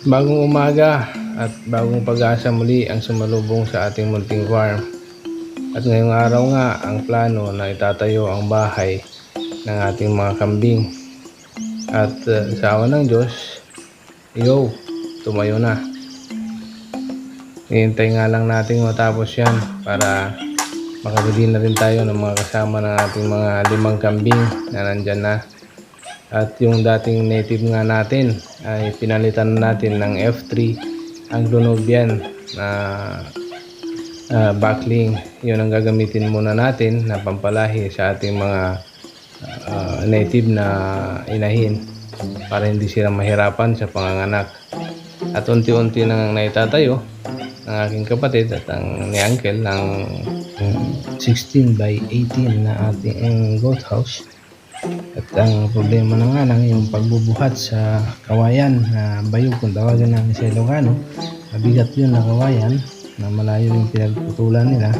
Bagong umaga at bagong pag-asa muli ang sumalubong sa ating munting farm. At ngayong araw nga ang plano na itatayo ang bahay ng ating mga kambing. At sa awa ng Diyos, tumayo na. Hihintay nga lang natin matapos yan para makabili na rin tayo ng mga kasama ng ating mga 5 kambing na nandyan na. At yung dating native nga natin ay pinalitan natin ng F3 Anglo-Nubian na backling. Yun ang gagamitin muna natin na pampalahi sa ating mga native na inahin para hindi sila mahirapan sa panganganak. At unti-unti nang naitatayo ng aking kapatid at ang ni Uncle ng 16 by 18 na ating goat house. At ang problema na nga lang yung pagbubuhat sa kawayan na bayog kung tawagan namin sa Ilocano. Mabigat yun na kawayan na malayo yung pinagputulan nila,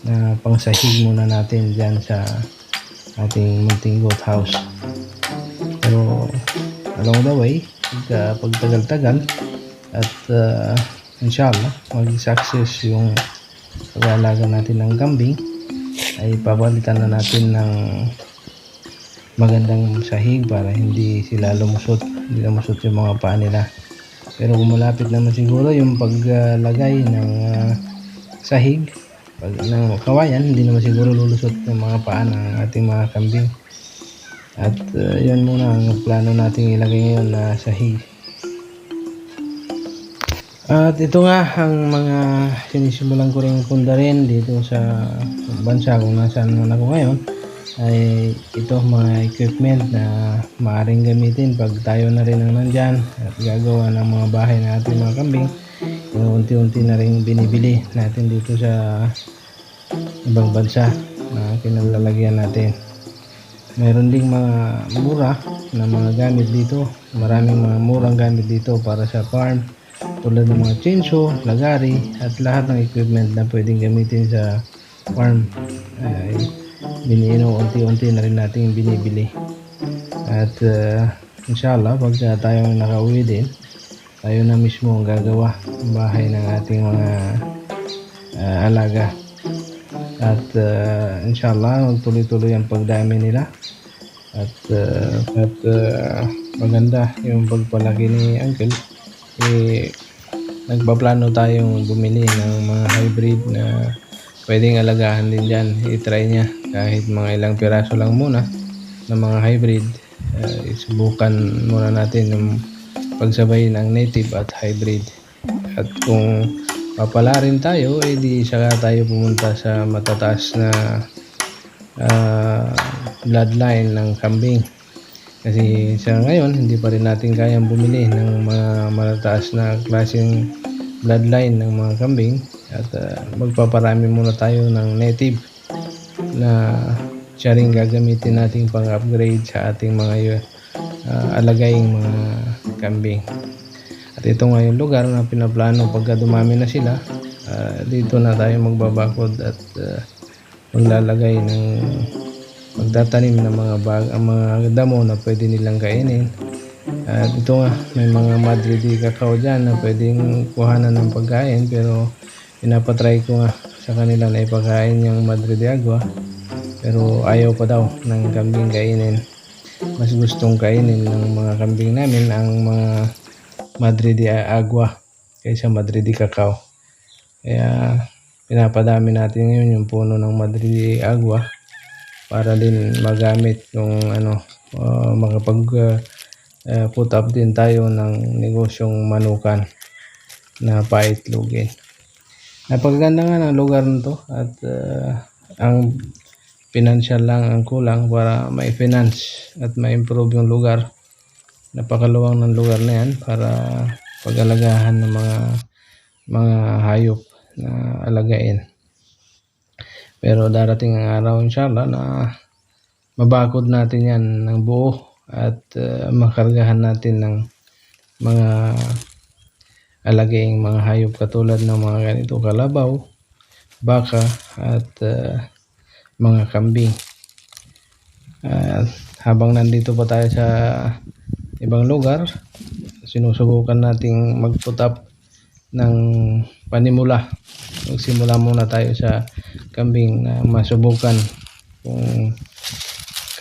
na pangsahig muna natin dyan sa ating munting goat house. Pero along the way, pagtagal-tagal at inshallah mag-success yung pag-aalaga natin ng kambing, ay papalitan na natin ng magandang sahig para hindi sila lumusot yung mga paa nila. Pero kung malapit naman siguro yung paglagay ng sahig ng kawayan, hindi naman siguro lulusot yung mga paa ng ating mga kambing. At yun muna ang plano nating ilagay ngayon na sahig. At ito nga ang mga sinisimulan ko rin pundarin dito sa bansa kung nasaan man ako ngayon. Ay ito mga equipment na maaaring gamitin pag tayo na rin ang nandyan at gagawa ng mga bahay na ating mga kambing. Yung unti-unti na rin binibili natin dito sa ibang bansa na kinalalagyan natin. Mayroon ding mga mura na mga gamit dito. Maraming mga murang gamit dito para sa farm, tulad ng mga chainsaw, lagari at lahat ng equipment na pwedeng gamitin sa farm. Unti-unti na rin natin binibili. At inshallah pag tayo nakauwi din, tayo na mismo ang gagawa ng bahay ng ating mga alaga. At inshallah tuloy-tuloy ang pagdami nila. At maganda yung pagpalaki ni Uncle. Nagpaplano tayong bumili ng mga hybrid na pwedeng alagahan din dyan. I-try niya kahit mga ilang piraso lang muna ng mga hybrid. Isubukan muna natin yung pagsabay ng native at hybrid. At kung papala rin tayo, di saka tayo pumunta sa matataas na bloodline ng kambing. Kasi sa ngayon, hindi pa rin natin kayang bumili ng mga matataas na klaseng bloodline ng mga kambing. At magpaparami muna tayo ng native na siya rin gagamitin nating pang-upgrade sa ating mga alagaing mga kambing. At ito nga yung lugar na pinaplano pagka dumami na sila. Dito na tayo magbabakod at maglalagay ng magtatanim ng mga damo na pwede nilang kainin. At ito nga, may mga Madre de Cacao dyan na pwedeng kuhanan ng pagkain, pero pinapatry ko nga sa kanila na ipakain yung Madre de Agua, pero ayaw pa daw ng kambing kainin. Mas gustong kainin ng mga kambing namin ang mga Madre de Agua kaysa Madre de Cacao. Kaya pinapadami natin ngayon yung puno ng Madre de Agua para din magamit yung makapag put up din tayo ng negosyong manukan na paitlogin. Napaganda nga ng lugar nito at ang financial lang ang kulang para ma-finance at ma-improve yung lugar. Napakaluwang ng lugar na yan para pag-alagahan ng mga hayop na alagain. Pero darating ang araw inshallah na mabakod natin yan ng buo at makargahan natin ng mga alagaing mga hayop katulad ng mga ganito, kalabaw, baka at mga kambing. Habang nandito pa tayo sa ibang lugar, sinusubukan nating mag-put up ng panimula. Magsimula muna tayo sa kambing na masubukan kung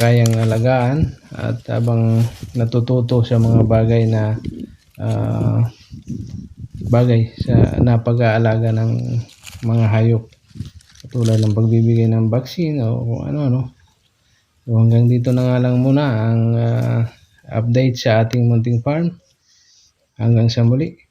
kayang alagaan at habang natututo sa mga bagay na bagay sa napag-aalaga ng mga hayop, tulad ng pagbibigay ng vaccine o kung ano-ano. So hanggang dito na nga lang muna ang update sa ating munting farm. Hanggang sa muli.